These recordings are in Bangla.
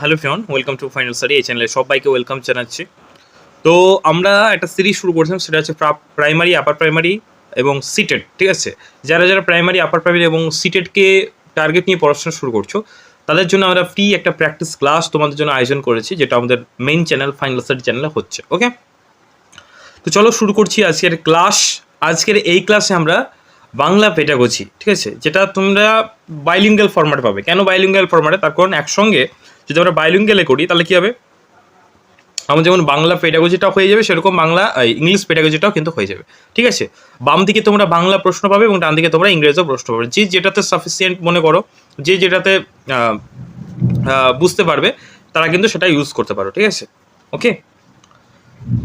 হ্যালো ফিয়ন, ওয়েলকাম টু ফাইনাল স্টাডি। এই চ্যানেলে সবাইকে ওয়েলকাম জানাচ্ছি। তো আমরা একটা সিরিজ শুরু করছিলাম, সেটা হচ্ছে প্রাইমারি, আপার প্রাইমারি এবং সিটেড। ঠিক আছে, যারা যারা প্রাইমারি, আপার প্রাইমারি এবং সিটেডকে টার্গেট নিয়ে পড়াশোনা শুরু করছো, তাদের জন্য আমরা ফ্রি একটা প্র্যাকটিস ক্লাস তোমাদের জন্য আয়োজন করেছি, যেটা আমাদের মেইন চ্যানেল ফাইনাল স্টাডি চ্যানেলে হচ্ছে। ওকে, তো চলো শুরু করছি আজকের ক্লাস। আজকের এই ক্লাসে আমরা বাংলা পেডাগজি, ঠিক আছে, যেটা তোমরা বাইলিঙ্গাল ফরম্যাটে পাবে। কেন বাইলিঙ্গাল ফরম্যাটে? তার কারণ একসঙ্গে যদি আমরা বাইলিঙ্গালে করি তাহলে কী হবে, আমার যেমন বাংলা পেডাগজিটাও হয়ে যাবে, সেরকম বাংলা ইংলিশ পেডাগজিটাও কিন্তু হয়ে যাবে। ঠিক আছে, বাম দিকে তোমরা বাংলা প্রশ্ন পাবে এবং ডান দিকে তোমরা ইংরেজিও প্রশ্ন পাবে। যে যেটাতে সাফিসিয়েন্ট মনে করো, যে যেটাতে বুঝতে পারবে, তারা কিন্তু সেটা ইউজ করতে পারো। ঠিক আছে, ওকে,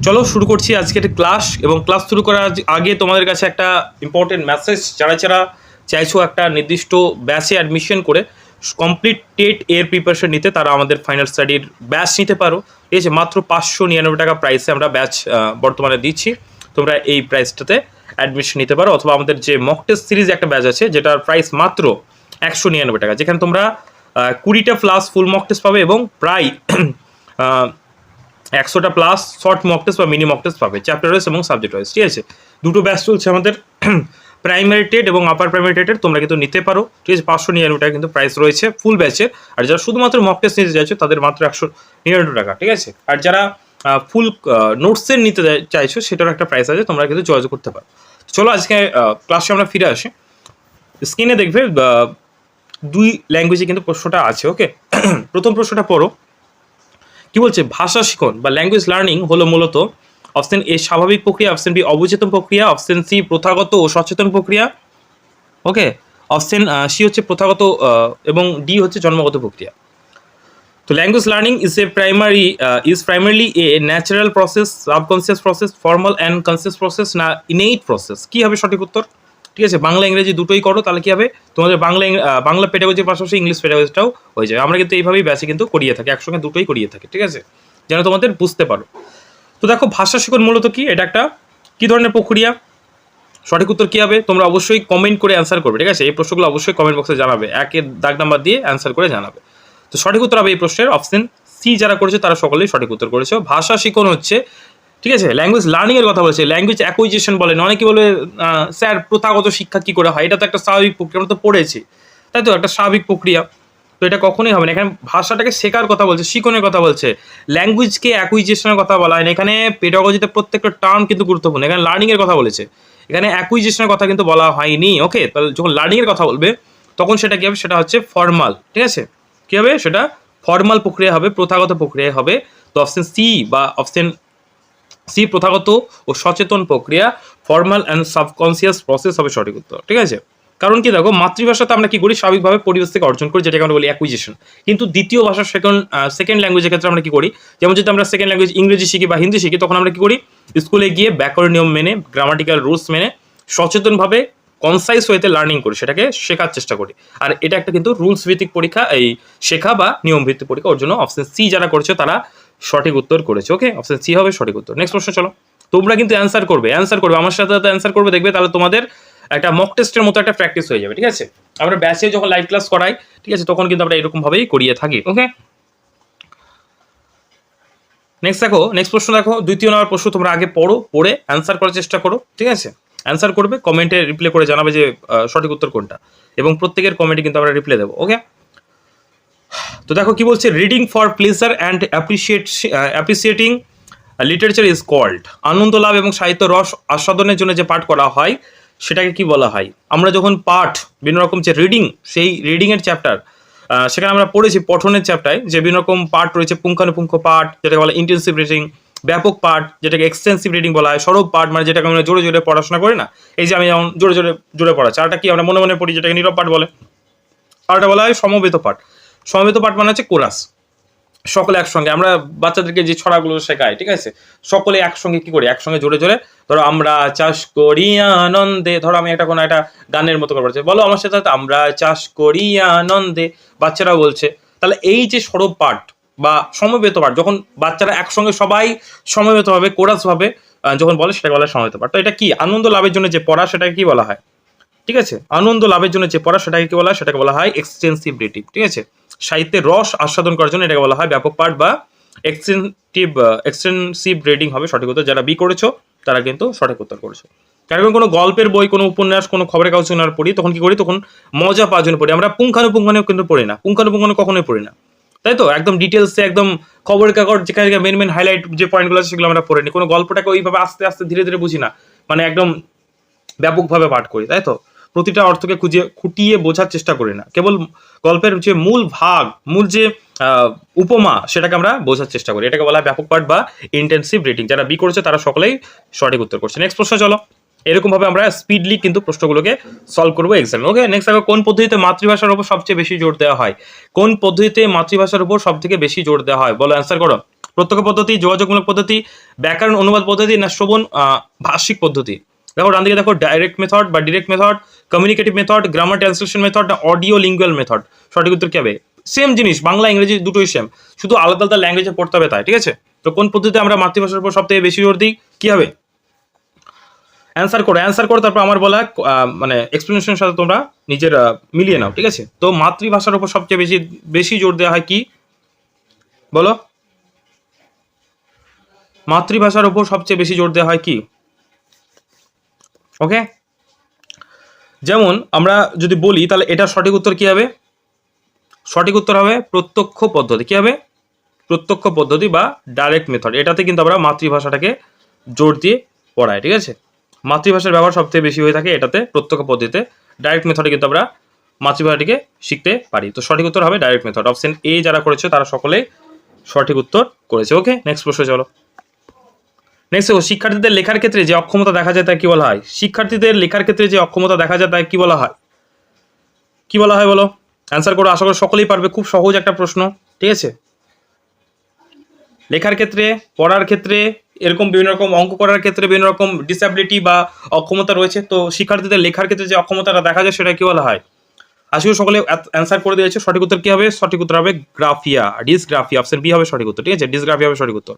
চলো শুরু করছি আজকের ক্লাস। এবং ক্লাস শুরু করার আগে তোমাদের কাছে একটা ইম্পর্টেন্ট মেসেজ, যারা যারা চাইছো একটা নির্দিষ্ট ব্যাচে অ্যাডমিশন করে কমপ্লিট টেট এর প্রিপারেশন নিতে, তারা আমাদের ফাইনাল স্টাডির ব্যাচ নিতে পারো। ঠিক আছে, মাত্র 599 টাকা প্রাইসে আমরা ব্যাচ বর্তমানে দিচ্ছি। তোমরা এই প্রাইসটাতে অ্যাডমিশন নিতে পারো, অথবা আমাদের যে মক টেস্ট সিরিজ একটা ব্যাচ আছে, যেটার প্রাইস মাত্র 199 টাকা, যেখানে তোমরা 20টা প্লাস ফুল মক টেস্ট পাবে এবং প্রায় 100টা প্লাস শর্ট মক টেস্ট বা মিনি মক টেস্ট পাবে, চ্যাপ্টার ওয়াইজ এবং সাবজেক্ট ওয়াইজ। ঠিক আছে, দুটো ব্যাচ চলছে আমাদের, প্রাইমারি টেট এবং আপার প্রাইমারি টেটের। তোমরা কিন্তু নিতে পারো। ঠিক আছে, 599 টাকা কিন্তু প্রাইস রয়েছে ফুল ব্যাচের। আর যারা শুধুমাত্র মক টেস্ট নিতে চাইছো, তাদের মাত্র 199 টাকা। ঠিক আছে, আর যারা ফুল নোটসের নিতে চাইছো, সেটার একটা প্রাইস আছে, তোমরা কিন্তু যোগাযোগ করতে পারো। চলো আজকে ক্লাসে আমরা ফিরে আসি। স্ক্রিনে দেখবে দুই ল্যাঙ্গুয়েজে কিন্তু প্রশ্নটা আছে। ওকে, প্রথম প্রশ্নটা পড়ো। কি বলছে? ভাষা শিখন বা ল্যাঙ্গুয়েজ লার্নিং হলো মূলত অপশন এ স্বাভাবিক প্রক্রিয়া, অপশন বি অবচেতন প্রক্রিয়া, অপশন সি প্রথাগত ও সচেতন প্রক্রিয়া, ওকে, অপশন সি হচ্ছে প্রথাগত এবং ডি হচ্ছে জন্মগত প্রক্রিয়া। তো language learning is primarily a natural process, subconscious process, formal and conscious process, না ইনেইট প্রসেস? কী হবে সঠিক উত্তর? ঠিক আছে, বাংলা ইংরেজি দুটোই করো, তাহলে কী হবে, তোমাদের বাংলা পেডাগজির পাশাপাশি ইংলিশ পেডাগজিটাও হয়ে যাবে। আমরা কিন্তু এইভাবেই ব্যাচে কিন্তু করিয়ে থাকি, একসঙ্গে দুটোই করিয়ে থাকি। ঠিক আছে, যেন তোমাদের বুঝতে পারো। তো দেখো, ভাষা শিখন মূলত কি, এটা একটা কী ধরনের প্রক্রিয়া? সঠিক উত্তর কী হবে, তোমরা অবশ্যই কমেন্ট করে অ্যান্সার করবে। ঠিক আছে, এই প্রশ্নগুলো অবশ্যই কমেন্ট বক্সে জানাবে, একের দাগ নাম্বার দিয়ে অ্যান্সার করে জানাবে। তো সঠিক উত্তর হবে এই প্রশ্নের অপশন সি। যারা করেছে তারা সকলেই সঠিক উত্তর করেছে। ভাষা শিখন হচ্ছে, ঠিক আছে, ল্যাঙ্গুয়েজ লার্নিং এর কথা বলেছে, ল্যাঙ্গুয়েজ অ্যাকুইজিশন বলেন। অনেকে বলে স্যার প্রথাগত শিক্ষা কী করে হয়? এটা তো একটা স্বাভাবিক প্রক্রিয়া, আমরা তো পড়েছি, তাই তো, একটা স্বাভাবিক প্রক্রিয়া। তো এটা কখনোই হবে না। এখানে ভাষাটাকে শেখার কথা বলছে, শিখনের কথা বলছে, ল্যাঙ্গুয়েজকে অ্যাকুইজিশনের কথা বলা হয় না। এখানে পেডাগজিতে প্রত্যেকটা টার্ম কিন্তু গুরুত্বপূর্ণ। এখানে লার্নিং এর কথা বলেছে, এখানে অ্যাকুইজিশনের কথা কিন্তু বলা হয়নি। ওকে, তাহলে যখন লার্নিং এর কথা বলবে, তখন সেটা কী হবে, সেটা হচ্ছে ফর্মাল। ঠিক আছে, কী হবে, সেটা ফর্মাল প্রক্রিয়া হবে, প্রথাগত প্রক্রিয়া হবে। তো অপশন সি বা অপশন সি প্রথাগত ও সচেতন প্রক্রিয়া, ফর্মাল অ্যান্ড সাবকনসিয়াস প্রসেস হবে সঠিক উত্তর। ঠিক আছে, কারণ কি দেখো, মাতৃভাষাতে আমরা কি করি, স্বাভাবিকভাবে পরিবেশ থেকে অর্জন করি, যেটাকে আমরা বলি অ্যাকুইজিশন। কিন্তু দ্বিতীয় ভাষা সেকেন্ড ল্যাঙ্গুয়েজের ক্ষেত্রে আমরা কি করি, যেমন যদি আমরা সেকেন্ড ল্যাঙ্গুয়েজ ইংরেজি শিখি বা হিন্দি শিখি, তখন আমরা কি করি, স্কুলে গিয়ে ব্যাকরণ নিয়ম মেনে, গ্রামাটিক্যাল রুলস মেনে সচেতনভাবে কনসাইজ ওয়েতে লার্নিং করি, সেটাকে শেখার চেষ্টা করি। আর এটা একটা কিন্তু রুলস ভিত্তিক পরীক্ষা, এই শেখা বা নিয়ম ভিত্তিক পরীক্ষা। ওর জন্য অপশন সি যারা করছে তারা সঠিক উত্তর করেছে। ওকে, অপশন সি হবে সঠিক উত্তর। নেক্সট প্রশ্ন চলো। তোমরা কিন্তু অ্যান্সার করবে আমার সাথে সাথে অ্যান্সার করবে, দেখবে তাহলে তোমাদের একটা মক টেস্টের মতো একটা প্র্যাকটিস হয়ে যাবে। ঠিক আছে, আমরা ব্যাচে যখন লাইভ ক্লাস করাই, ঠিক আছে, তখন কিন্তু আমরা এরকমভাবেই করিয়ে থাকি। ওকে, নেক্সট দেখো, নেক্সট প্রশ্ন দেখো, দ্বিতীয় নম্বর প্রশ্ন। তোমরা আগে পড়ে অ্যান্সার করার চেষ্টা করো। ঠিক আছে, অ্যান্সার করবে, কমেন্টে রিপ্লাই করে জানাবে যে সঠিক উত্তর কোনটা, এবং প্রত্যেকের কমেন্টে কিন্তু আমরা রিপ্লাই দেবো। ওকে, তো দেখো কি বলছে, reading for pleasure and appreciating literature is called. আনন্দ লাভ এবং সাহিত্য রস আস্বাদনের জন্য যে পাঠ করা হয়, সেটাকে কি বলা হয়? আমরা যখন পাঠ, বিভিন্ন রকম যে রিডিং, সেই রিডিংয়ের চ্যাপ্টার, সেখানে আমরা পড়েছি পঠনের চ্যাপ্টারে যে বিভিন্ন রকম পাঠ রয়েছে, পুঙ্খানুপুঙ্খ পাঠ যেটাকে বলা ইন্টেন্সিভ রিডিং, ব্যাপক পাঠ যেটাকে এক্সটেন্সিভ রিডিং বলা হয়, সরব পাঠ মানে যেটাকে আমরা জোরে জোরে পড়াশোনা করি না, এই যে আমি যেমন জোরে জোরে জোরে পড়া, চারটা কি আমরা মনে মনে পড়ি, যেটাকে নীরব পাঠ বলে। আরটা বলা হয় সমবেত পাঠ। সমবেত পাঠ মানে হচ্ছে কোরাস, সকলে একসঙ্গে। আমরা বাচ্চাদেরকে যে ছড়াগুলো শেখাই, ঠিক আছে, সকলে একসঙ্গে কি করি, একসঙ্গে জোরে জোরে, ধরো আমরা চাষ করি আনন্দে, ধরো আমি একটা কোনো একটা গানের মতো করে বলছি, বলো আমার সাথে, আমরা চাষ করি আনন্দে, বাচ্চারা বলছে। তাহলে এই যে সরব পাঠ বা সমবেত পাঠ, যখন বাচ্চারা একসঙ্গে সবাই সমবেতভাবে কোরাসভাবে যখন বলে, সেটাকে বলা হয় সমবেত পাঠ। তো এটা কি, আনন্দ লাভের জন্য যে পড়া, সেটাকে কি বলা হয়? ঠিক আছে, আনন্দ লাভের জন্য যে পড়া, সেটাকে কি বলা হয়? সেটাকে বলা হয় এক্সটেন্সিভ রিডিং। ঠিক আছে, সাহিত্যের রস আস্বাদন করার জন্য এটাকে বলা হয় ব্যাপক পাঠ বা এক্সটেন্সিভ রিডিং হবে সঠিক উত্তর। যারা বি করেছো তারা কিন্তু সঠিক উত্তর করেছো। কারণ কোনো গল্পের বই, কোনো উপন্যাস, কোনো খবরের কাগজ পড়ি, তখন কি করি, তখন মজা পাওয়ার জন্য পড়ি, আমরা পুঙ্খানুপুঙ্খানু কিন্তু পড়ি না, পুঙ্খানুপুঙ্খানু কখনোই পড়ি না, তাই তো? একদম ডিটেলসে একদম খবরের কাগজ যেখানে মেন হাইলাইট যে পয়েন্টগুলো আছে সেগুলো আমরা পড়ে নিই, কোনো গল্পটাকে ওইভাবে আস্তে আস্তে ধীরে ধীরে বুঝি না, মানে একদম ব্যাপকভাবে পাঠ করি, তাই তো? প্রতিটা অর্থকে খুঁটিয়ে বোঝার চেষ্টা করি না, কেবল গল্পের যে মূল ভাগ, মূল যে উপমা, সেটাকে আমরা বোঝার চেষ্টা করি, এটাকে বলা হয় ব্যাপক পাঠ বা ইন্টেন্সিভ রিডিং। যারা বি করেছে তারা সকলেই সঠিক উত্তর করছে। নেক্সট প্রশ্ন চলো। এরকম ভাবে আমরা স্পিডলি কিন্তু প্রশ্নগুলোকে সলভ করবো এক্সামে। ওকে, নেক্সট দেখো, কোন পদ্ধতিতে মাতৃভাষার উপর সবচেয়ে বেশি জোর দেওয়া হয়? কোন পদ্ধতিতে মাতৃভাষার উপর সব থেকে বেশি জোর দেওয়া হয়? বলো, অ্যান্সার করো। প্রত্যক্ষ পদ্ধতি, যোগাযোগমূলক পদ্ধতি, ব্যাকরণ অনুবাদ পদ্ধতি, না শ্রবণ ভাষিক পদ্ধতি? দেখো ডান দিকে দেখো, ডাইরেক্ট মেথড বা direct method, communicative method, grammar translation method, না অডিও লিঙ্গুয়াল মেথড? সঠিক উত্তর কি হবে? সেম জিনিস, বাংলা ইংরেজি দুটোই সেম, শুধু আলাদা আলাদা ল্যাঙ্গুয়েজে পড়তে হবে তাই, ঠিক আছে? তো কোন পদ্ধতিতে আমরা মাতৃভাষার উপর সব থেকে বেশি জোর দিই, কি হবে? অ্যান্সার করো, তারপর আমার বলা মানে এক্সপ্লেনেশনের সাথে তোমরা নিজের মিলিয়ে নাও, ঠিক আছে? তো মাতৃভাষার উপর সবচেয়ে বেশি বেশি জোর দেওয়া হয় কি, বলো? মাতৃভাষার উপর সবচেয়ে বেশি জোর দেওয়া হয় কি? ওকে, যেমন আমরা যদি বলি তাহলে এটা সঠিক উত্তর কি হবে? সঠিক উত্তর হবে প্রত্যক্ষ পদ্ধতি। কি হবে? প্রত্যক্ষ পদ্ধতি বা ডাইরেক্ট মেথড। এটাতে কিন্তু আমরা মাতৃভাষাটাকে জোর দিয়ে পড়াই, ঠিক আছে? মাতৃভাষার ব্যবহার সবথেকে বেশি হয়ে থাকে এটাতে, প্রত্যক্ষ পদ্ধতিতে। ডাইরেক্ট মেথডে কিন্তু আমরা মাতৃভাষাটিকে শিখতে পারি। তো সঠিক উত্তর হবে ডাইরেক্ট মেথড। অপশন এ যারা করেছে তারা সকলেই সঠিক উত্তর করেছে। ওকে, নেক্সট প্রশ্ন চলো। নেক্সট দেখো, শিক্ষার্থীদের লেখার ক্ষেত্রে যে অক্ষমতা দেখা যায় তাকে কি বলা হয়? শিক্ষার্থীদের লেখার ক্ষেত্রে যে অক্ষমতা দেখা যায় তাকে কি বলা হয়? কি বলা হয় বলো? অ্যান্সার করো, আশা করি সকলেই পারবে, খুব সহজ একটা প্রশ্ন, ঠিক আছে? লেখার ক্ষেত্রে, পড়ার ক্ষেত্রে, এরকম বিভিন্ন রকম অঙ্ক করার ক্ষেত্রে বিভিন্ন রকম ডিসএবিলিটি বা অক্ষমতা রয়েছে। তো শিক্ষার্থীদের লেখার ক্ষেত্রে যে অক্ষমতাটা দেখা যায় সেটা কি বলা হয়? আসলে সকলে অ্যান্সার করে দিয়েছে। সঠিক উত্তর কি হবে? সঠিক উত্তর হবে গ্রাফিয়া, ডিসগ্রাফিয়া। অপশন বি হবে সঠিক উত্তর, ঠিক আছে? ডিসগ্রাফিয়া হবে সঠিক উত্তর,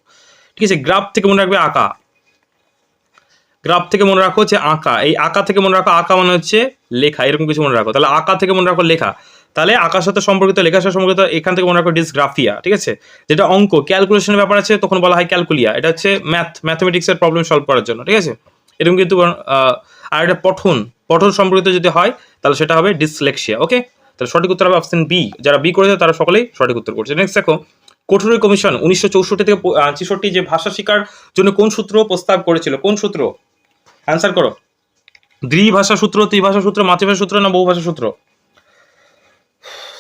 ঠিক আছে? গ্রাফ থেকে মনে রাখবে আঁকা, গ্রাফ থেকে মনে রাখো হচ্ছে আঁকা, এই আঁকা থেকে মনে রাখো, আঁকা মানে হচ্ছে লেখা, এরকম কিছু মনে রাখো। তাহলে আঁকা থেকে মনে রাখো লেখা, তাহলে আঁকার সাথে সম্পর্কিত, লেখার সাথে সম্পর্কিত, এখান থেকে মনে রাখো ডিসগ্রাফিয়া, ঠিক আছে? যেটা অঙ্ক ক্যালকুলেশনের ব্যাপার আছে তখন বলা হয় ক্যালকুলিয়া, এটা হচ্ছে ম্যাথমেটিক্সের প্রবলেম সলভ করার জন্য, ঠিক আছে? এরকম কিন্তু আর এটা পঠন সম্পর্কিত যদি হয় তাহলে সেটা হবে ডিসলেক্সিয়া। ওকে, তাহলে সঠিক উত্তর হবে অপশন বি। যারা বি করেছে তারা সকলেই সঠিক উত্তর করছে। নেক্সট দেখো, কোঠুরি কমিশন 1964 থেকে 66 যে ভাষা শিক্ষার জন্য কোন সূত্র প্রস্তাব করেছিল? কোন সূত্র? অ্যান্সার করো। দ্বিভাষা সূত্র, ত্রিভাষা সূত্র, মাতৃভাষা সূত্র, না বহুভাষা সূত্র?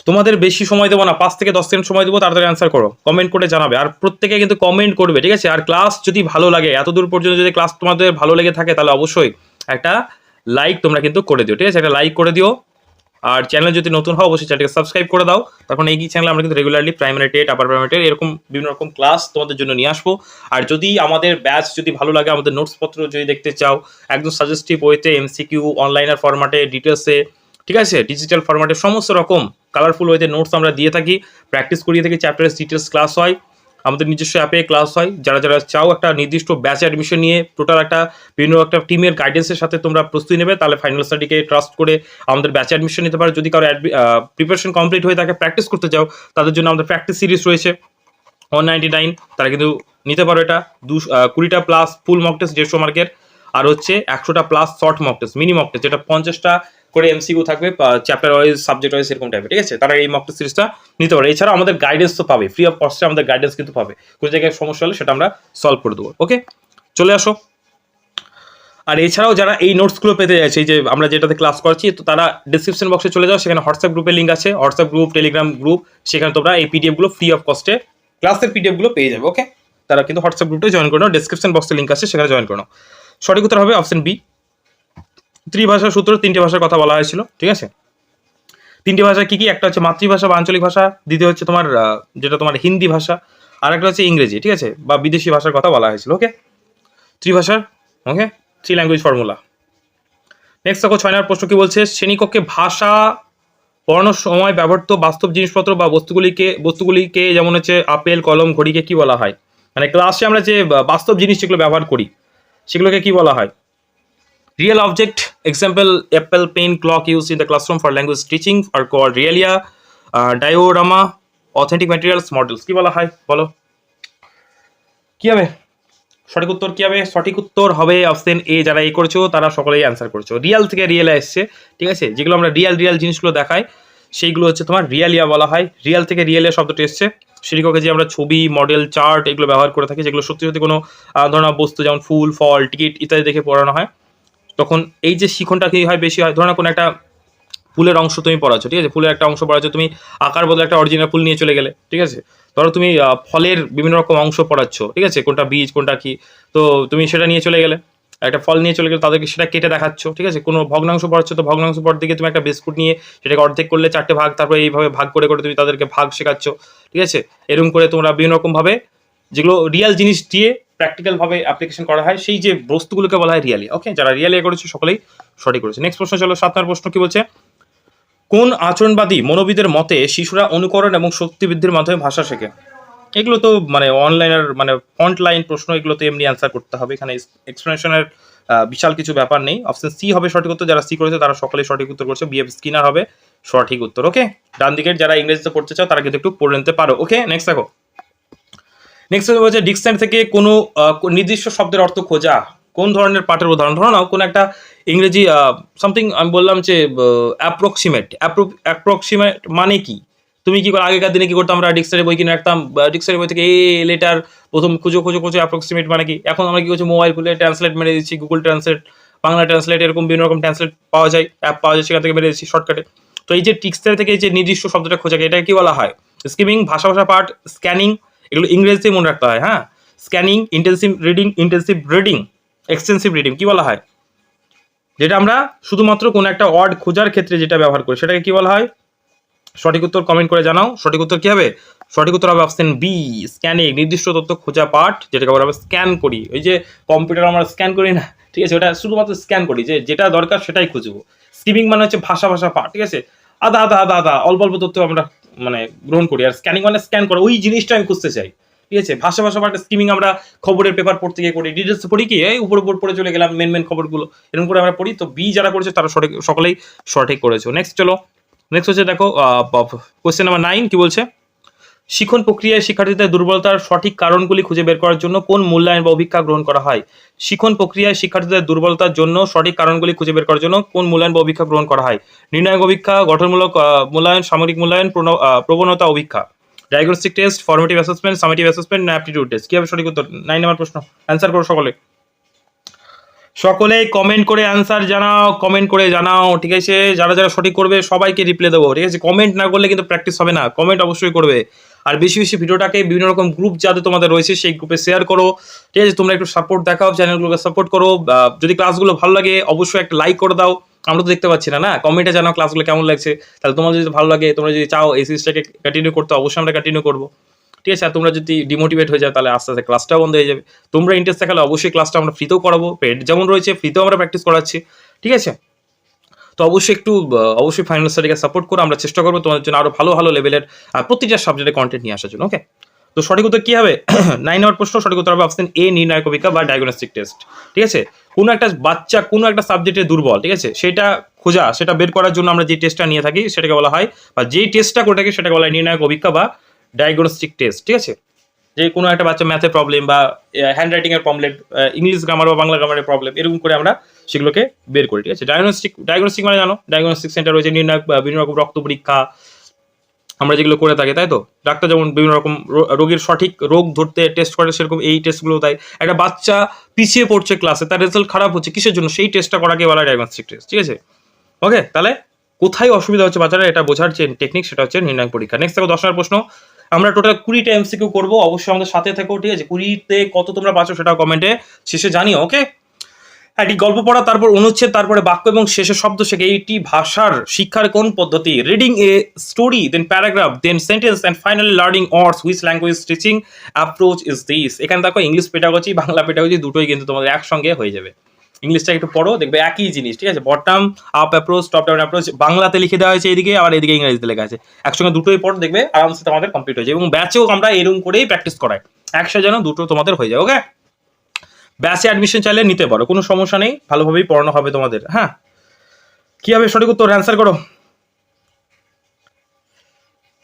তোমাদের বেশি সময় দেবো না, 5 থেকে 10 সেকেন্ড সময় দেবো, তাড়াতাড়ি অ্যান্সার করো, কমেন্ট করে জানাবে। আর প্রত্যেকে কিন্তু কমেন্ট করবে, ঠিক আছে? আর ক্লাস যদি ভালো লাগে, এতদূর পর্যন্ত যদি ক্লাস তোমাদের ভালো লেগে থাকে তাহলে অবশ্যই একটা লাইক তোমরা কিন্তু করে দিও, ঠিক আছে? একটা লাইক করে দিও। আর চ্যানেল যদি নতুন হয় অবশ্যই চ্যানেলকে সাবস্ক্রাইব করে দাও। তখন এই চ্যানেলে আমরা কিন্তু regularly primary TET, upper primary TET, এরকম বিভিন্ন রকম ক্লাস তোমাদের জন্য নিয়ে আসবো। আর যদি আমাদের ব্যাচ যদি ভালো লাগে, আমাদের নোটসপত্র যদি দেখতে চাও একদম সাজেস্টিভ ওয়েতে, এমসিকিউ, অনলাইনের ফরম্যাটে, ডিটেলসে, ঠিক আছে, ডিজিটাল ফরম্যাটে, সমস্ত রকম কালারফুল ওয়েতে নোটস আমরা দিয়ে থাকি, প্র্যাকটিস করিয়ে থাকি, চ্যাপ্টারের ডিটেলস ক্লাস হয়, আমাদের নিজস্ব অ্যাপে ক্লাস হয়। যারা যারা চাও একটা নির্দিষ্ট ব্যাচ অ্যাডমিশন নিয়ে টোটাল একটা বিভিন্ন একটা টিমের গাইডেন্সের সাথে তোমরা প্রস্তুতি নেবে, তাহলে ফাইনাল স্টাডিকে ট্রাস্ট করে আমাদের ব্যাচে অ্যাডমিশন নিতে পারো। যদি কারো প্রিপারেশন কমপ্লিট হয়ে থাকে, প্র্যাকটিস করতে চাও, তাদের জন্য আমাদের প্র্যাকটিস সিরিজ রয়েছে 199, তারা কিন্তু নিতে পারো। এটা 20টা প্লাস ফুল মক টেস্ট 150 মার্কের, আর হচ্ছে 100টা plus short mock test, mini mock test, যেটা 50টা করে এমসিকিউ থাকবে, চ্যাপ্টার ওয়াইজ, সাবজেক্ট ওয়াইজ, এরকম টাইপের, ঠিক আছে? তারা এই মক টেস্ট সিরিজটা নিতে পারে। এছাড়া আমাদের গাইডেন্স তো পাবে, ফ্রি অফ কস্টে আমাদের গাইডেন্স কিন্তু পাবে। কোনো জায়গায় সমস্যা হলে সেটা আমরা সলভ করে দেবো। ওকে, চলে আসো। আর এছাড়াও যারা এই নোটসগুলো পেতে যাচ্ছে, এই যে আমরা যেটাতে ক্লাস করছি, তো তারা ডিসক্রিপশন বক্সে চলে যাও, সেখানে হোয়াটসঅ্যাপ গ্রুপের লিঙ্ক আছে, হোয়াটসঅ্যাপ গ্রুপ, টেলিগ্রাম গ্রুপ, সেখানে তোমরা এই পিডিএফগুলো ফ্রি অফ কস্টে ক্লাসের পিডিএফগুলো পেয়ে যাবে। ওকে, তারা কিন্তু হোয়াটসঅ্যাপ গ্রুপে জয়েন করে নাও, ডিসক্রিপশন বক্সে লিঙ্ক আছে, সেখানে জয়েন করে নাও। সঠিক উত্তর হবে অপশন বি। ত্রিভাষা সূত্র, 3টে ভাষার কথা বলা হয়েছিল, ঠিক আছে? 3টে ভাষা কি কি? একটা হচ্ছে মাতৃভাষা বা আঞ্চলিক ভাষা, দ্বিতীয় হচ্ছে তোমার যেটা তোমার হিন্দি ভাষা, আর একটা হচ্ছে ইংরেজি, ঠিক আছে, বা বিদেশি ভাষার কথা বলা হয়েছিল। ওকে, ত্রিভাষার, ওকে, 3 ল্যাঙ্গুয়েজ ফর্মুলা। নেক্সট দেখো 6 নম্বর প্রশ্ন কি বলছে? শ্রেণীকক্ষে ভাষা পড়ানোর সময় ব্যবহৃত বাস্তব জিনিসপত্র বা বস্তুগুলিকে যেমন হচ্ছে আপেল, কলম, ঘড়িকে কি বলা হয়? মানে ক্লাসে আমরা যে বাস্তব জিনিস যেগুলো ব্যবহার করি সেগুলোকে কি বলা হয়? Real object, example, apple, pen, clock used in the classroom for language teaching are called realia, diorama, authentic materials models কি বলা হয় বলো, কি হবে সঠিক উত্তর কি হবে? সঠিক উত্তর হবে অপশন এ। যারা এ করেছো তারা সকলেই অ্যান্সার করেছো। রিয়াল থেকে রিয়েলে এসছে, ঠিক আছে, যেগুলো আমরা রিয়াল জিনিসগুলো দেখাই সেইগুলো হচ্ছে তোমার রিয়ালিয়া বলা হয়। রিয়াল থেকে রিয়েলে শব্দটি এসছে। শিক্ষকে যে আমরা ছবি, মডেল, চার্ট এগুলো ব্যবহার করে থাকি, যেগুলো সত্যি সত্যি কোনো ধরনের বস্তু যেমন ফুল, ফল, টিকিট ইত্যাদি দেখে পড়ানো হয়, তখন এই যে শিখনটা কি হয় বেশি হয়। ধরো না কোনো একটা ফুলের অংশ তুমি পড়াচ্ছ, ঠিক আছে, ফুলের একটা অংশ পড়াচ্ছ, তুমি আকার বদলে একটা অরিজিনাল ফুল নিয়ে চলে গেলে, ঠিক আছে। ধরো তুমি ফলের বিভিন্ন রকম অংশ পড়াচ্ছ, ঠিক আছে, কোনটা বীজ কোনটা কি, তো তুমি সেটা নিয়ে চলে গেলে, একটা ফল নিয়ে চলে গেলে তাদেরকে সেটা কেটে দেখাচ্ছ, ঠিক আছে। কোনো ভগ্নাংশ পড়াচ্ছ, তো ভগ্নাংশ পর দিকে তুমি একটা বিস্কুট নিয়ে সেটাকে অর্ধেক করলে 4টে ভাগ, তারপরে এইভাবে ভাগ করে করে তুমি তাদেরকে ভাগ শেখাচ্ছ, ঠিক আছে। এরকম করে তোমরা বিভিন্ন রকমভাবে যেগুলো রিয়াল জিনিস দিয়ে প্র্যাকটিক্যাল ভাবে অ্যাপ্লিকেশন করা হয়, সেই যে বস্তুগুলোকে বলা হয় রিয়ালি। ওকে, যারা রিয়ালি করেছে সকলেই সঠিক করেছে। নেক্সট প্রশ্ন চলো, 7 নম্বর প্রশ্ন কি বলছে? কোন আচরণবাদী মনোবিদের মতে শিশুরা অনুকরণ এবং শক্তি বৃদ্ধির মাধ্যমে ভাষা শেখে? এগুলো তো মানে অনলাইনের মানে ফ্রন্ট লাইন প্রশ্ন, এগুলো তো এমনি অ্যান্সার করতে হবে, এখানে এক্সপ্লেনেশনের বিশাল কিছু ব্যাপার নেই। অপশন সি হবে সঠিক উত্তর। যারা সি করেছে তারা সকলেই সঠিক উত্তর করছে। বিএফ স্কিনার হবে সঠিক উত্তর। ওকে, ডান দিকের যারা ইংরেজিতে পড়তে চাও তারা কিন্তু একটু পড়ে নিতে পারো। ওকে, নেক্সট দেখো। নেক্সট হচ্ছে ডিকশনারি থেকে কোনো নির্দিষ্ট শব্দের অর্থ খোঁজা। কোন ধরনের পাঠের উদাহরণ? ধরো না কোনো একটা ইংরেজি সামথিং, আমি বললাম যে অ্যাপ্রক্সিমেট মানে কি? তুমি কি করো আগেকার দিনে কি করতাম? আমরা ডিকশনারি বই কিনে রাখতাম, ডিকশনারি বই থেকে এ লেটার প্রথম খুঁজো অ্যাপ্রক্সিমেট মানে কি। এখন আমরা কি করছি, মোবাইল খুলে ট্রান্সলেট মেরে দিচ্ছি, গুগল ট্রান্সলেট, বাংলা ট্রান্সলেট, এরকম বিভিন্ন রকম ট্রান্সলেট পাওয়া যায়, অ্যাপ পাওয়া যায়, সেখান থেকে মেরে দিচ্ছি শর্টকাটে। তো এই যে ডিকশনারি থেকে এই যে নির্দিষ্ট শব্দটা খোঁজা, এটা কি বলা হয়? স্কিমিং, ভাষা পাঠ, স্ক্যানিং, এগুলো ইংরেজিতে মনে রাখতে হয়। হ্যাঁ, scanning, intensive reading, extensive reading কি বলা হয়? যেটা আমরা শুধুমাত্র কোনো একটা ওয়ার্ড খোঁজার ক্ষেত্রে যেটা ব্যবহার করি সেটাকে কি বলা হয়? সঠিক উত্তর কমেন্ট করে জানাও। সঠিক উত্তর কি হবে? সঠিক উত্তর হবে অপশন বি, স্ক্যানিং, নির্দিষ্ট তথ্য খোঁজা পাঠ, যেটাকে আমরা স্ক্যান করি। ওই যে কম্পিউটার আমরা স্ক্যান করি না, ঠিক আছে, ওটা শুধুমাত্র স্ক্যান করি, যে যেটা দরকার সেটাই খুঁজবো। স্কিমিং মানে হচ্ছে ভাষা পাঠ, ঠিক আছে, আধা অল্প অল্প তথ্য আমরা মানে গ্রহণ করি। আর স্ক্যানিং মানে স্ক্যান করা, ওই জিনিসটা আমি খুঁজতে চাই, ঠিক আছে। ভাষা পাঠ, স্কিমিং আমরা খবরের পেপার পড়তে গিয়ে করি, ডিটেলস পড়ি কি এই উপর পড়ে চলে গেলাম মেন খবরগুলো, এরকম করে আমরা পড়ি। তো বি যারা করেছে তারা সকলেই সঠিক করেছে। নেক্সট চলো, নেক্সট হচ্ছে দেখো কোয়েশ্চেন নাম্বার 9 কি বলছে? শিক্ষণ প্রক্রিয়ায় শিক্ষার্থীদের দুর্বলতার সঠিক কারণগুলি খুঁজে বের করার জন্য কোন মূল্যায়ন বা অভিক্ষা গ্রহণ করা হয়? শিক্ষণ প্রক্রিয়ায় শিক্ষার্থীদের দুর্বলতার জন্য সঠিক কারণগুলি খুঁজে বের করার জন্য কোন মূল্যায়ন বা অভিক্ষা গ্রহণ করা হয়? নির্ণায়ক অভিক্ষা, গঠনমূলক মূল্যায়ন, সামরিক মূল্যায়ন, প্রবণতা অভিক্ষা, diagnostic test, formative assessment, summative assessment না অ্যাপটিটিউড টেস্ট? কি হবে সঠিক উত্তর? 9 নম্বর প্রশ্ন, অ্যান্সার করো সকলে। সকলে কমেন্ট করে অ্যান্সার জানাও, কমেন্ট করে জানাও, ঠিক আছে। যারা যারা সঠিক করবে সবাইকে রিপ্লাই দেবো, ঠিক আছে। কমেন্ট না করলে কিন্তু প্র্যাকটিস হবে না, কমেন্ট অবশ্যই করবে। আর বেশি বেশি ভিডিওটাকে বিভিন্ন রকম গ্রুপ যাদের তোমাদের রয়েছে সেই গ্রুপে শেয়ার করো, ঠিক আছে। তোমরা একটু সাপোর্ট দেখাও, চ্যানেলগুলোকে সাপোর্ট করো। যদি ক্লাসগুলো ভালো লাগে অবশ্যই একটা লাইক করে দাও। আমরা তো দেখতে পাচ্ছি না, কমেন্টে জানাও ক্লাসগুলো কেমন লাগছে। তাহলে তোমাদের যদি ভালো লাগে, তোমরা যদি চাও এই সিরিজটাকে কন্টিনিউ করতে, অবশ্যই আমরা কন্টিনিউ করবো, ঠিক আছে। আর তোমরা যদি ডিমোটিভেট হয়ে যাও তাহলে আস্তে আস্তে ক্লাসটাও বন্ধ হয়ে যাবে। তোমরা ইন্টারেস্ট দেখালে অবশ্যই ক্লাসটা আমরা ফ্রিতেও করাবো, পেড যেমন রয়েছে ফ্রিতেও আমরা প্র্যাকটিস করাচ্ছি, ঠিক আছে। তো অবশ্যই একটু অবশ্যই ফাইনাল স্টাডিকে সাপোর্ট করো। আমরা চেষ্টা করবো তোমাদের জন্য আরো ভালো ভালো লেভেলের প্রতিটা সাবজেক্টের কন্টেন্ট নিয়ে আসার জন্য। ওকে, তো সঠিক উত্তর কি হবে? 9 নম্বর প্রশ্ন, সঠিক উত্তর হবে অপশন এ, নির্ণায়ক অভিক্ষা বা ডায়াগনস্টিক টেস্ট, ঠিক আছে। কোনো একটা বাচ্চা কোনো একটা সাবজেক্টে দুর্বল, ঠিক আছে, সেটা খোঁজা, সেটা বের করার জন্য আমরা যে টেস্টটা নিয়ে থাকি সেটাকে বলা হয়, বা যেই টেস্টটা করে থাকি সেটাকে বলা হয় নির্ণায়ক অভিক্ষা বা ডায়াগনস্টিক টেস্ট, ঠিক আছে। যে কোনো একটা বাচ্চা ম্যাথের প্রবলেম বা হ্যান্ড রাইটিং এর প্রবলেম, ইংলিশ গ্রামার বা বাংলা গ্রামারের প্রবলেম, এরকম করে আমরা সেগুলোকে বের করি, ঠিক আছে। ডায়াগনস্টিক মানে জানো, ডায়াগনস্টিক সেন্টার রয়েছে, নির্ণায়ক বিভিন্ন রকম রক্ত পরীক্ষা আমরা যেগুলো করে থাকি, তাই তো। ডাক্তার যেমন বিভিন্ন রকম রোগীর সঠিক রোগ ধরতে টেস্ট করে, সেরকম এই টেস্টগুলো দেয়। একটা বাচ্চা পিছিয়ে পড়ছে ক্লাসে, তার রেজাল্ট খারাপ হচ্ছে, কিসের জন্য? সেই টেস্টটা করাকে বলা হয় ডায়াগনস্টিক টেস্ট, ঠিক আছে। ওকে, তাহলে কোথায় অসুবিধা হচ্ছে বাচ্চারা এটা বোঝার যে টেকনিক সেটা হচ্ছে নির্ণায়ক পরীক্ষা। নেক্সট দেখো 10 নম্বর প্রশ্ন, আমরা টোটাল 20টা এমসিকিউ করবো, অবশ্যই আমাদের সাথে থেকো, ঠিক আছে। 20তে কত তোমরা পাচ্ছ সেটা কমেন্টে শেষে জানিও। ওকে, একটি গল্প পড়া, তারপর অনুচ্ছেদ, তারপরে বাক্য এবং শেষে শব্দ শেখে, এইটি ভাষার শিক্ষার কোন পদ্ধতি? Reading a story, then paragraph, then sentence, and finally learning words, which language teaching approach is this? এখানে দেখো ইংলিশ পেডাগজি, বাংলা পেডাগজি দুটোই কিন্তু তোমাদের একসঙ্গে হয়ে যাবে। ইংলিশটা একটু পড়ো, দেখবে একই জিনিস, ঠিক আছে। Bottom up approach, top down approach বাংলাতে লিখে দেওয়া হয়েছে এদিকে, আবার এদিকে ইংরেজিতে লেখা আছে, একসঙ্গে দুটোই পড়ো, দেখবে আরামসে তোমাদের কমপ্লিট হয়ে যায়। এবং ব্যাচেও আমরা এরকম করেই প্র্যাকটিস করাই, একসাথে যেন দুটো তোমাদের হয়ে যায়। ওকে, ব্যাচে অ্যাডমিশন চাইলে নিতে পারো, কোনো সমস্যা নেই, ভালোভাবেই পড়ানো হবে তোমাদের। হ্যাঁ, কি হবে সঠিক উত্তর? অ্যান্সার করো,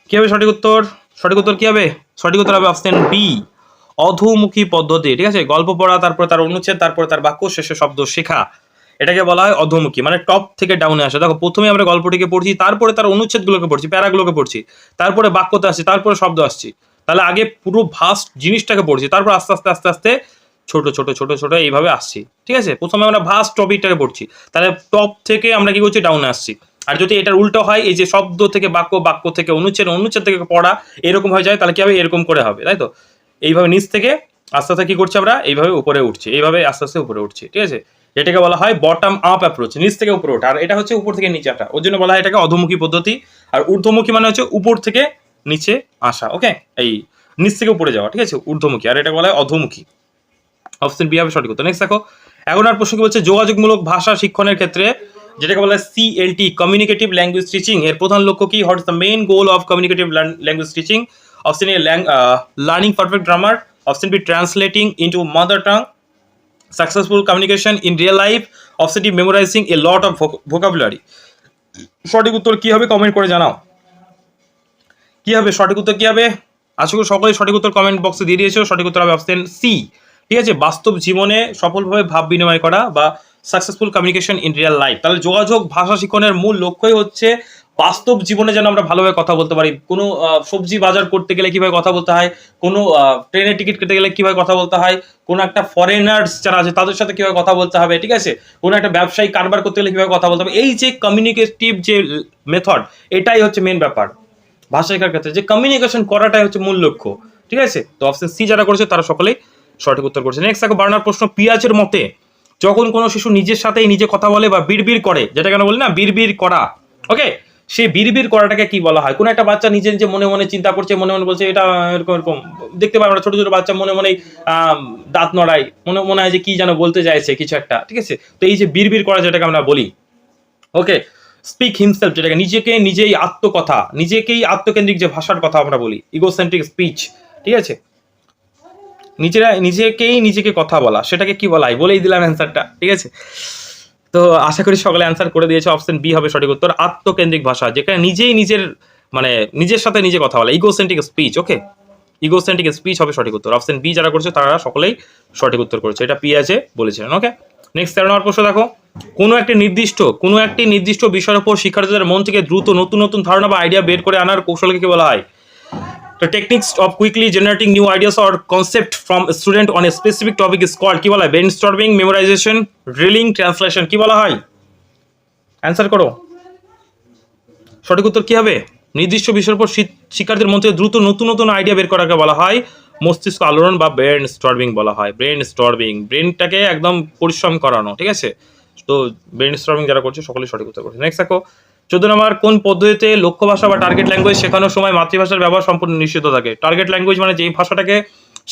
কি হবে সঠিক উত্তর? সঠিক উত্তর কি হবে? সঠিক উত্তর হবে অপশন বি, অধোমুখী পদ্ধতি। ঠিক আছে, গল্প পড়া, তারপর তার অনুচ্ছেদ, তারপর তার বাক্য, শেষে শব্দ শেখা, এটাকে বলা হয় অধোমুখী, মানে টপ থেকে ডাউনে আসা। দেখো প্রথমে আমরা গল্পটিকে পড়ছি, তারপরে তার অনুচ্ছেদগুলোকে পড়ছি, প্যারাগুলোকে পড়ছি, তারপরে বাক্যতে আসছি, তারপরে শব্দ আসছি। তাহলে আগে পুরো ভাস্ট জিনিসটাকে পড়ছি, তারপর আস্তে আস্তে আস্তে আস্তে ছোট ছোট ছোট ছোট এইভাবে আসছি। ঠিক আছে, প্রথমে আমরা ভাস্ট টপিকটাকে পড়ছি, তাহলে টপ থেকে আমরা কি করছি, ডাউনে আসছি। আর যদি এটার উল্টো হয়, এই যে শব্দ থেকে বাক্য, বাক্য থেকে অনুচ্ছেদ, অনুচ্ছেদ থেকে পড়া, এরকম হয়ে যায়, তাহলে কি হবে, এরকম করে হবে, তাই তো। এইভাবে নিচ থেকে আস্তে আস্তে কি করছি আমরা, এইভাবে উপরে উঠছি, এইভাবে আস্তে আস্তে উপরে উঠছি। ঠিক আছে, এটাকে বলা হয় বটম আপ অ্যাপ্রোচ, নিচ থেকে উপরে ওঠা। আর এটা হচ্ছে উপর থেকে নিচে আসা, ওর জন্য বলা হয় এটাকে অধোমুখী পদ্ধতি। আর ঊর্ধ্বমুখী মানে হচ্ছে উপর থেকে নিচে আসা। ওকে, এই নিচ থেকে উপরে যাওয়া, ঠিক আছে, ঊর্ধ্বমুখী। আর এটা বলা হয় অধোমুখী। অপশন বি হবে সঠিক উত্তর। নেক্সট দেখো, এখন আর প্রশ্ন কি বলছে, যোগাযোগমূলক ভাষা শিক্ষণের ক্ষেত্রে যেটাকে বলা হয় CLT, কমিউনিকেটিভ ল্যাঙ্গুয়েজ টিচিং, এর প্রধান লক্ষ্য কি? What is the main goal of communicative language teaching? Option A learning perfect grammar, option B translating into mother tongue, successful communication in real life, option D memorizing a lot of vocabulary। সঠিক উত্তর কি হবে কমেন্ট করে জানাও, কি হবে সঠিক উত্তর কি হবে? আশা করি সকলেই সঠিক উত্তর কমেন্ট বক্সে দিয়ে দিয়েছো। সঠিক উত্তর হবে অপশন সি। ঠিক আছে, বাস্তব জীবনে সফলভাবে ভাব বিনিময় করা বা successful communication in real life. তাহলে যোগাযোগ ভাষা শিক্ষণের মূল লক্ষ্যই হচ্ছে বাস্তব জীবনে যেন আমরা ভালোভাবে কথা বলতে পারি। কোনো সবজি বাজার করতে গেলে কিভাবে কথা বলতে হয়, কোনো ট্রেনের টিকিট কেটে গেলে কিভাবে কথা বলতে হয়, কোনো একটা ফরেনার্স যারা আছে তাদের সাথে কিভাবে কথা বলতে হবে। ঠিক আছে, কোনো একটা ব্যবসায়ী কারবার করতে গেলে কিভাবে কথা বলতে হবে, এই যে কমিউনিকেটিভ যে মেথড, এটাই হচ্ছে মেন ব্যাপার ভাষা শেখার ক্ষেত্রে, যে কমিউনিকেশন করাটাই হচ্ছে মূল লক্ষ্য। ঠিক আছে, তো অপশন সি যারা করেছে তারা সকলেই সঠিক উত্তর করেছে। নেক্সট দেখো, বার্নার প্রশ্ন, পিয়াজের মতে যখন কোনো শিশু নিজের সাথেই নিজে কথা বলে বা বিড়বিড় করে, যেটা কেন বলি না, বিড়বিড় করা, ওকে, সেই বিড়বিড় করাটাকে কি বলা হয়? কোনো একটা বাচ্চা নিজে নিজে মনে মনে চিন্তা করছে, মনে মনে বলছে, এটা এরকম এরকম দেখতে পাই আমরা, ছোট ছোট বাচ্চা মনে মনে দাঁত নড়ায়, মনে মনে হয় যে কি যেন বলতে চাইছে কিছু একটা। ঠিক আছে, তো এই যে বিড়বিড় করা যেটাকে আমরা বলি, ওকে, স্পিক হিমসেলফ, যেটাকে নিজেকে নিজেই আত্মকথা, নিজেকেই আত্মকেন্দ্রিক যে ভাষার কথা আমরা বলি, ইগোসেন্ট্রিক স্পিচ। ঠিক আছে, নিজেকেই নিজেকে কথা বলা, সেটাকে কি বলা হয়? বলেই দিলাম অ্যান্সারটা। ঠিক আছে, তো আশা করি সকলে অ্যান্সার করে দিয়েছে। অপশন বি হবে সঠিক উত্তর, আত্মকেন্দ্রিক ভাষা, যেখানে নিজেই নিজের মানে নিজের সাথে নিজে কথা বলা, ইগোসেন্ট্রিক স্পিচ। ওকে, ইগোসেন্ট্রিক স্পিচ হবে সঠিক উত্তর। অপশন বি যারা করেছে তারা সকলেই সঠিক উত্তর করেছে, এটা পিয়াজে বলেছিলেন। ওকে, নেক্সট 13 নম্বর প্রশ্ন দেখো, কোনো একটি নির্দিষ্ট বিষয়ের উপর শিক্ষার্থীদের মন থেকে দ্রুত নতুন নতুন ধারণা বা আইডিয়া বের করে আনার কৌশলকে কি বলা হয়? The techniques of quickly generating new ideas or concept from a student on a specific topic is called কি বলা হয়? brainstorming, memorization, drilling, translation, কি বলা হয়? অ্যান্সার করো, সঠিক উত্তর কি হবে? নির্দিষ্ট বিষয়ের উপর শিক্ষার্থীদের মধ্যে দ্রুত নতুন নতুন আইডিয়া বের করাকে বলা হয় মস্তিষ্ক আলোড়ন বা ব্রেন স্টর্মিং বলা হয়। ব্রেন স্টর্মিং, ব্রেনটাকে একদম পরিশ্রম করানো। ঠিক আছে, তো ব্রেন স্টর্মিং যারা করছে সকলেই সঠিক উত্তর করছে। নেক্সট দেখো, 14 নম্বর, কোন পদ্ধতিতে লক্ষ্য ভাষা বা টার্গেট ল্যাঙ্গুয়েজ শেখানোর সময় মাতৃভাষার ব্যবহার সম্পূর্ণ নিষিদ্ধ থাকে? টার্গেট ল্যাঙ্গুয়েজ মানে যেই ভাষাটাকে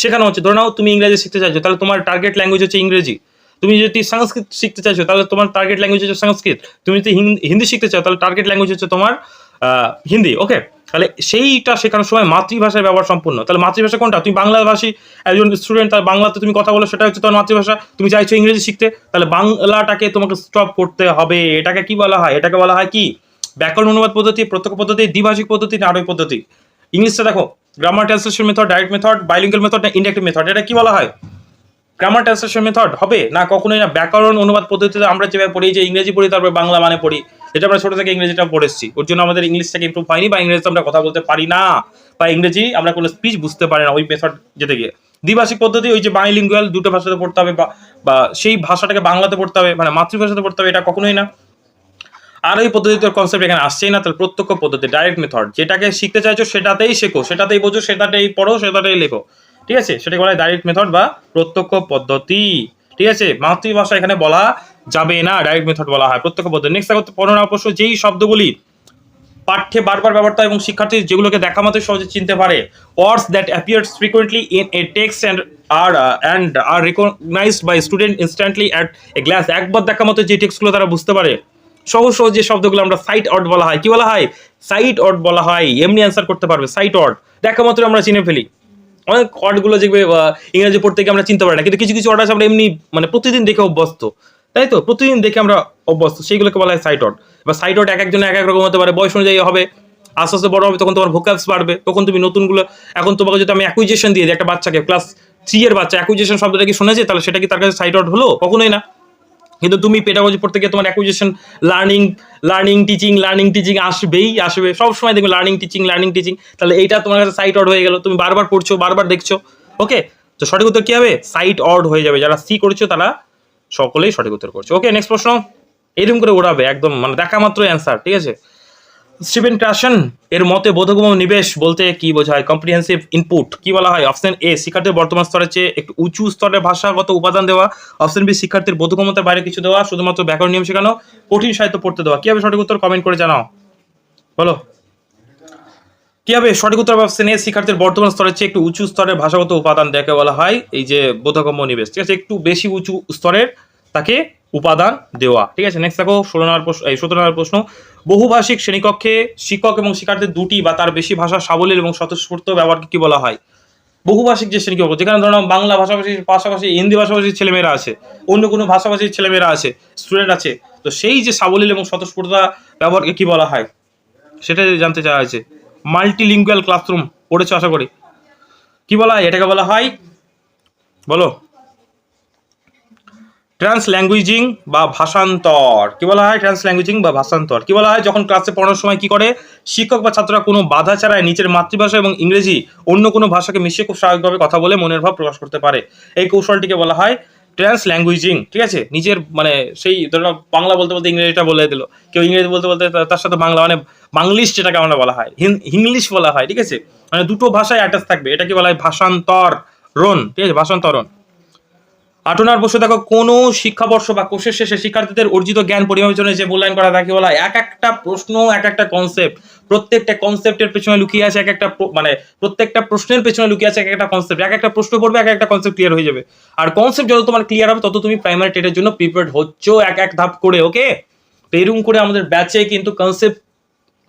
শেখানো হচ্ছে, ধরে নাও তুমি ইংরেজি শিখতে চাইছো, তাহলে তোমার টার্গেট ল্যাঙ্গুয়েজ হচ্ছে ইংরেজি। তুমি যদি সংস্কৃত শিখতে চাইছো, তাহলে তোমার টার্গেট ল্যাঙ্গুয়েজ হচ্ছে সংস্কৃত। তুমি যদি হিন্দি শিখতে চাও, তাহলে টার্গেট ল্যাঙ্গুয়েজ হচ্ছে তোমার হিন্দি। ওকে, তাহলে সেইটা শেখানোর সময় মাতৃভাষার ব্যবহার সম্পূর্ণ। তাহলে মাতৃভাষা কোনটা? তুমি বাংলাভাষী একজন স্টুডেন্ট, তার বাংলাতে তুমি কথা বলো, সেটা হচ্ছে তোমার মাতৃভাষা। তুমি চাইছো ইংরেজি শিখতে, তাহলে বাংলাটাকে তোমাকে স্টপ করতে হবে। এটাকে কি বলা হয়? এটাকে বলা হয় কি? ব্যাকরণ অনুবাদ পদ্ধতি, প্রত্যক্ষ পদ্ধতি, দ্বিভাষিক পদ্ধতি, নাটক পদ্ধতি। ইংলিশটা দেখো, grammar translation method, direct method, bilingual method না ইনডাইরেক্ট মেথড। এটা কি বলা হয়? গ্রামার ট্রান্সলেশন মেথড হবে না, কখনোই না। ব্যাকরণ অনুবাদ পদ্ধতিতে আমরা যেভাবে পড়ি, যে ইংরেজি পড়ি তারপরে বাংলা মানে পড়ি, এটা আমরা ছোট থেকে ইংরেজিটা পড়েছি, ওর জন্য আমাদের ইংলিশটাকে ইমপ্রুভ হয়নি, বা ইংরেজিতে আমরা কথা বলতে পারি না, বা ইংরেজি আমরা কোনো স্পিচ বুঝতে পারি না ওই মেথড যেতে গিয়ে। দ্বিভাষিক পদ্ধতি, ওই যে বাইলিঙ্গুয়াল, দুটো ভাষাতে পড়তে হবে, বা সেই ভাষাটাকে বাংলাতে পড়তে হবে, মানে মাতৃভাষাতে পড়তে হবে, এটা কখনোই না। আর ওই পদ্ধতির কনসেপ্ট এখানে আসছেই না। তাহলে প্রত্যক্ষ পদ্ধতি, ডাইরেক্ট মেথড, যেটাকে শিখতে চাইছো সেটাতেই শেখো, সেটাতেই বোঝো, সেটাতেই পড়ো, সেটাতেই লেখো। ঠিক আছে, সেটাকে বলা হয় ডাইরেক্ট মেথড বা প্রত্যক্ষ পদ্ধতি। ঠিক আছে, মাতৃভাষা এখানে বলা যাবে না, ডাইরেক্ট মেথড বলা হয়, প্রত্যক্ষ পদ্ধতি। নেক্সট দেখো, 15 নম্বর প্রশ্ন, যেই শব্দগুলি পাঠ্যে বারবার ব্যবহৃত হয় এবং শিক্ষার্থী যেগুলোকে দেখা মাত্রই সহজে চিনতে পারে, words that appears frequently in a text and are recognized by student instantly at a glance, একবার দেখা মতো যে টেক্সটগুলো তারা বুঝতে পারে, সহজ সহজ যে শব্দগুলো আমরা সাইট ওয়ার্ড বলা হয়। কি বলা হয়? সাইট ওয়ার্ড বলা হয়। এমনি অ্যান্সার করতে পারবে, সাইট ওয়ার্ড, দেখা মাত্র আমরা চিনে ফেলি। অনেক ওয়ার্ডগুলো যেগুলো ইংরেজি পড়তে গিয়ে আমরা চিনতে পারি না, কিন্তু কিছু কিছু ওয়ার্ড আছে আমরা এমনি মানে প্রতিদিন দেখে অভ্যস্ত, তাই তো, প্রতিদিন দেখে আমরা অভ্যস্ত, সেইগুলোকে বলা হয় সাইট ওয়ার্ড। বা সাইট ওয়ার্ড এক একজনের এক এক রকম হতে পারে, বয়স অনুযায়ী হবে। আস্তে আস্তে বড় হবে তখন তোমার ভোকাবস বাড়বে, তখন তুমি নতুনগুলো, এখন তোমাকে যদি আমি অ্যাকুইজিশন দিয়ে দিই একটা বাচ্চাকে, ক্লাস 3 এর বাচ্চা অ্যাকুইজিশন শব্দটা কি শুনেছে, তাহলে সেটা কি তার কাছে সাইট আউট হলো? কখনোই না। কিন্তু তুমি পেডাগজি পড়তে গিয়ে তোমার অ্যাকুইজিশন লার্নিং টিচিং আসবে সবসময়, দেখবে লার্নিং টিচিং, তাহলে এইটা তোমার কাছে সাইট আউট হয়ে গেল, তুমি বারবার পড়ছো বারবার দেখছো। ওকে, তো সঠিক উত্তর কি হবে? সাইট আউট হয়ে যাবে। যারা সি করেছো তারা সকলেই সঠিক উত্তর করছে। ওকে, নেক্সট প্রশ্ন। এরকম করে ওড়াবে একদম, মানে দেখা মাত্র অ্যান্সার, ঠিক আছে। স্টিভেন ক্রাশন এর মতে বোধগম্য নিবেশ বলতে কি বোঝায়? কম্প্রিহেন্সিভ ইনপুট কি বলা হয়? অপশন এ, শিক্ষার্থীর বর্তমান স্তরের চেয়ে একটু উঁচু স্তরের ভাষাগত উপাদান দেওয়া। অপশন বি, শিক্ষার্থীর বোধগম্যতার বাইরে কিছু দেওয়া, শুধুমাত্র ব্যাকরণ নিয়ম শেখানো, কঠিন সাহিত্য পড়তে দেওয়া। কি হবে সঠিক উত্তর? কমেন্ট করে জানাও, বলো কি হবে সঠিক উত্তর? অপশন এ, শিক্ষার্থীর বর্তমান স্তরের চেয়ে একটু উঁচু স্তরের ভাষাগত উপাদান দেখে বলা হয় এই যে বোধগম্য নিবেশ, ঠিক আছে, একটু বেশি উঁচু স্তরের তাকে উপাদান দেওয়া, ঠিক আছে। নেক্সট দেখো 17 নম্বর প্রশ্ন। বহুভাষিক শ্রেণীকক্ষে শিক্ষক এবং শিক্ষার্থীর দুটি বা তার বেশি ভাষা সাবলীল এবং স্বতঃস্ফূর্ত ব্যবহারকে কি বলা হয়? বহুভাষিক যে শ্রেণীকক্ষ, যেখানে ধরো বাংলা ভাষাভাষীর পাশাপাশি হিন্দি ভাষাভাষীর ছেলেমেয়েরা আছে, অন্য কোনো ভাষাভাষীর ছেলেমেয়েরা আছে, স্টুডেন্ট আছে, তো সেই যে সাবলীল এবং স্বতঃস্ফূর্ততা ব্যবহারকে কি বলা হয় সেটা জানতে চাওয়া হয়েছে। মাল্টিলিঙ্গুয়াল ক্লাসরুম পড়েছো আশা করি। কি বলা হয় এটাকে? বলা হয়, বলো, ট্রান্সল্যাঙ্গুয়েজিং বা ভাষান্তর। কি বলা হয়? ট্রান্সল্যাঙ্গুয়েজিং বা ভাষান্তর। কি বলা হয়? যখন ক্লাসে পড়ানোর সময় কি করে শিক্ষক বা ছাত্ররা কোনো বাধা ছাড়াই নিজের মাতৃভাষা এবং ইংরেজি অন্য কোনো ভাষাকে মিশিয়ে খুব স্বাভাবিকভাবে কথা বলে মনের ভাব প্রকাশ করতে পারে, এই কৌশলটিকে বলা হয় ট্রান্সল্যাঙ্গুয়েজিং, ঠিক আছে। নিজের মানে সেই ধরো বাংলা বলতে বলতে ইংরেজিটা বলে দিল, কেউ ইংরেজি বলতে বলতে তার সাথে বাংলা, মানে বাংলিশ যেটাকে আমরা বলা হয়, ইংলিশ বলা হয়, ঠিক আছে, মানে দুটো ভাষায় অ্যাটাচ থাকবে, এটাকে বলা হয় ভাষান্তরণ, ঠিক আছে, ভাষান্তরণ। 8 প্রশ্ন দেখো, কোন শিক্ষাবর্ষ বা কোর্সের শেষে শিক্ষার্থীদের অর্জিত জ্ঞান পরিমাপের জন্য যে মূল্যায়ন করা তাকে বলা হয়? এক একটা প্রশ্ন এক একটা কনসেপ্ট, প্রত্যেকটা কনসেপ্টের পেছনে লুকিয়ে আছে এক একটা মানে প্রত্যেকটা প্রশ্নের পেছনে লুকিয়ে আছে এক একটা কনসেপ্ট, এক একটা প্রশ্ন পড়বে এক একটা কনসেপ্ট ক্লিয়ার হয়ে যাবে। আর কনসেপ্ট যত তোমার ক্লিয়ার হবে তত তুমি প্রাইমারি টেটের জন্য প্রিপেয়ার্ড হচ্ছ এক এক ধাপ করে। ওকে, তো এরকম করে আমাদের ব্যাচে কিন্তু কনসেপ্ট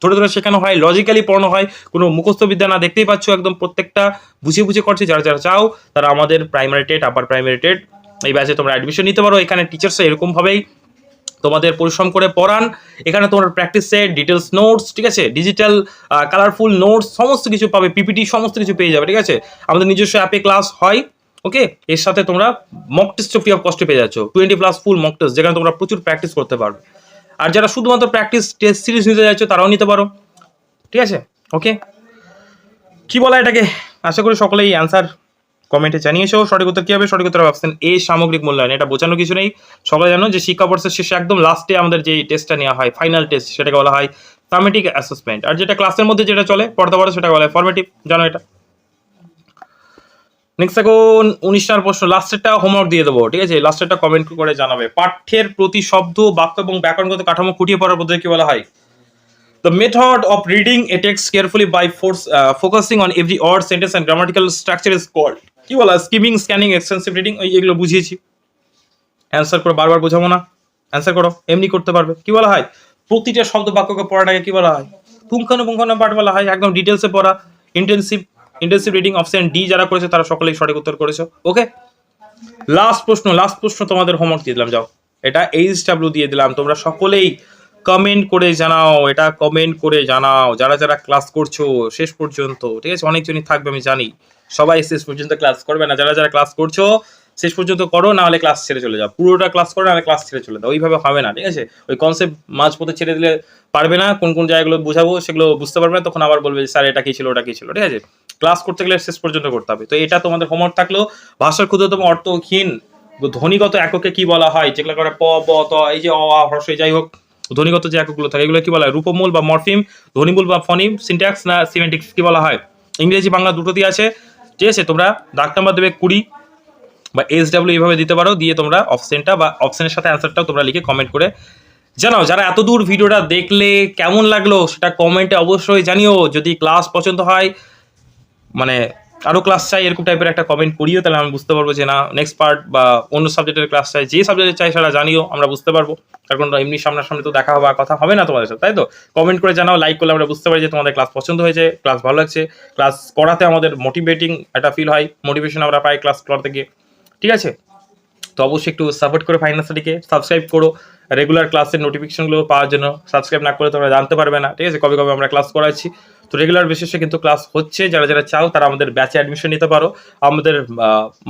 ধরে ধরে শেখানো হয়, লজিক্যালি পড়ানো হয়, কোনো মুখস্থ বিদ্যা না, দেখতেই পাচ্ছ একদম প্রত্যেকটা বুঝিয়ে বুঝিয়ে করছে। যারা যারা চাও তারা আমাদের primary TET upper primary TET এই ব্যাচে তোমরা অ্যাডমিশন নিতে পারো। এখানে টিচার্সরা এরকমভাবেই তোমাদের পরিশ্রম করে পড়ান। এখানে তোমার প্র্যাকটিস সেট, ডিটেলস নোটস, ঠিক আছে, ডিজিটাল কালারফুল নোটস সমস্ত কিছু পাবে, পিপিটি সমস্ত কিছু পেয়ে যাবে, ঠিক আছে। আমাদের নিজস্ব অ্যাপে ক্লাস হয়। ওকে, এর সাথে তোমরা মক টেস্ট ফ্রি অফ কস্টে পেয়ে যাচ্ছ, 20+ ফুল মক টেস্ট, যেখানে তোমরা প্রচুর প্র্যাকটিস করতে পারবে। আর যারা শুধুমাত্র প্র্যাকটিস টেস্ট সিরিজ নিতে যাচ্ছ তারাও নিতে পারো, ঠিক আছে। ওকে, কি বলা এটাকে? আশা করি সকলেই অ্যান্সার কমেন্টে জানিয়েছো। সঠিক উত্তর কি হবে? সঠিক উত্তর অপশন এ, সামগ্রিক মূল্যায়ন। এটা বোঝানোর কিছু নেই, সবাই জানো যে শিক্ষাবর্ষের শেষে একদম লাস্টে আমাদের যে টেস্টটা নেওয়া হয়, ফাইনাল টেস্ট, সেটাকে বলা হয় সামেটিক অ্যাসেসমেন্ট। আর যেটা ক্লাসের মধ্যে যেটা চলে পড়তে পারো সেটা বলা হয় ফরমেটিভ, জানো এটা। নেক্সট এখন 19 প্রশ্ন, লাস্টেরটা হোমওয়ার্ক দিয়ে দেবো, ঠিক আছে, লাস্টেরটা কমেন্ট করে জানাবে। পাঠ্যের প্রতি শব্দ, বাক্য এবং ব্যাকরণগত কাঠামো খুঁটিয়ে পড়ার পদ্ধতি কি বলা হয়? The method of reading a text carefully by focusing on every word, sentence and grammatical structure is called কি বলা? Skimming, scanning, extensive reading. এগুলো বুঝিয়েছি, অ্যান্সার করো, বারবার বোঝাবো না, অ্যান্সার করো, এমনি করতে পারবে। কি বলা হয়? প্রতিটা শব্দ বাক্যকে পড়াটাকে কি বলা হয়? পুঙ্খানুপুঙ্খানু পাঠ বলা হয়, একদম ডিটেলসে পড়া, ইন্টেন্সিভ রিডিং। অপশন ডি যারা করেছে তারা সকলেই সঠিক উত্তর করেছো। ওকে, লাস্ট প্রশ্ন তোমাদের হোমওয়ার্ক দিয়ে দিলাম, যাও, এটা HW দিয়ে দিলাম, তোমরা সকলেই কমেন্ট করে জানাও, এটা কমেন্ট করে জানাও যারা যারা ক্লাস করছো শেষ পর্যন্ত, ঠিক আছে। অনেকজনই থাকবে আমি জানি, সবাই শেষ পর্যন্ত ক্লাস করবে না, যারা যারা ক্লাস করছো শেষ পর্যন্ত করো, না হলে ক্লাস ছেড়ে চলে যাও, পুরোটা ক্লাস করো, নাহলে ক্লাস ছেড়ে চলে দাও, ওইভাবে হবে না, ঠিক আছে। ওই কনসেপ্ট মাঝপথে ছেড়ে দিলে পারবে না, কোন কোন জায়গাগুলো বুঝাবো সেগুলো বুঝতে পারবে না, তখন আবার বলবে স্যার এটা কি ছিল ওটা কি ছিল, ঠিক আছে। ক্লাস করতে গেলে শেষ পর্যন্ত করতে হবে। তো এটা তোমাদের হোমওয়ার্ক থাকলো। ভাষার ক্ষুদ্রতম অর্থহীন ধ্বনিগত এককে কি বলা হয়? যেগুলো করে প, ব, ত, এই যে অ, আ, হ্রস্ব, যাই হোক, ধ্বনিগত যে এককগুলো থাকে এগুলো কি বলা হয়? রূপমূল বা মরফিম, ধ্বনিমূল বা ফনিম, সিনট্যাক্স না সিমেন্টিক্স কি বলা হয়? ইংরেজি বাংলা দুটো দিয়ে আছে, ঠিক আছে। তোমরা দাগ নাম্বার দেবে 20 বা HW এইভাবে দিতে পারো, দিয়ে তোমরা অপশনটা বা অপশনের সাথে অ্যান্সারটাও তোমরা লিখে কমেন্ট করে জানাও। যারা এত দূর ভিডিওটা দেখলে কেমন লাগলো সেটা কমেন্টে অবশ্যই জানিও। যদি ক্লাস পছন্দ হয়, মানে আরো ক্লাস চাই এরকম টাইপের একটা কমেন্ট করিও, তাহলে আমি বুঝতে পারবো যে না নেক্সট পার্ট বা অন্য সাবজেক্টের ক্লাস চাই, যে সাবজেক্টে চাই সেটা জানিও, আমরা বুঝতে পারবো। কারণ এমনি সামনাসামনি তো দেখা হওয়ার কথা হবে না তোমাদের সাথে, তাই তো। কমেন্ট করে জানাও, লাইক করলে আমরা বুঝতে পারি যে তোমাদের ক্লাস পছন্দ হয়েছে, ক্লাস ভালো লাগছে, ক্লাস করাতে আমাদের মোটিভেটিং একটা ফিল হয়, মোটিভেশন আমরা পাই ক্লাস করাতে গিয়ে, ঠিক আছে। তো অবশ্যই একটু সাপোর্ট করে ফাইনাল স্টাডিকে, সাবস্ক্রাইব করো। রেগুলার ক্লাসের নোটিফিকেশনগুলো পাওয়ার জন্য সাবস্ক্রাইব না করে তোমরা জানতে পারবে না, ঠিক আছে, কবে কবে আমরা ক্লাস করাচ্ছি। তো রেগুলার বেসিসে কিন্তু ক্লাস হচ্ছে, যারা যারা চাও তারা আমাদের ব্যাচে অ্যাডমিশন নিতে পারো, আমাদের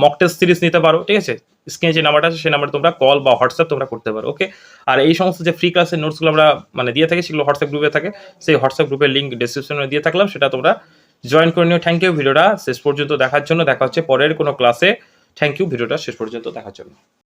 মক টেস্ট সিরিজ নিতে পারো, ঠিক আছে। স্ক্রিনে যে নাম্বারটা আছে সেই নাম্বারে তোমরা কল বা হোয়াটসঅ্যাপ তোমরা করতে পারো, ওকে। আর এই সমস্ত যে ফ্রি ক্লাসের নোটসগুলো আমরা মানে দিয়ে থাকি সেগুলো হোয়াটসঅ্যাপ গ্রুপে থাকে, সেই হোয়াটসঅ্যাপ গ্রুপের লিঙ্ক ডিসক্রিপশনে দিয়ে থাকলাম, সেটা তোমরা জয়েন করে নিও। থ্যাংক ইউ ভিডিওটা শেষ পর্যন্ত দেখার জন্য। দেখা হচ্ছে পরের কোনো ক্লাসে। থ্যাংক ইউ ভিডিওটা শেষ পর্যন্ত দেখার জন্য।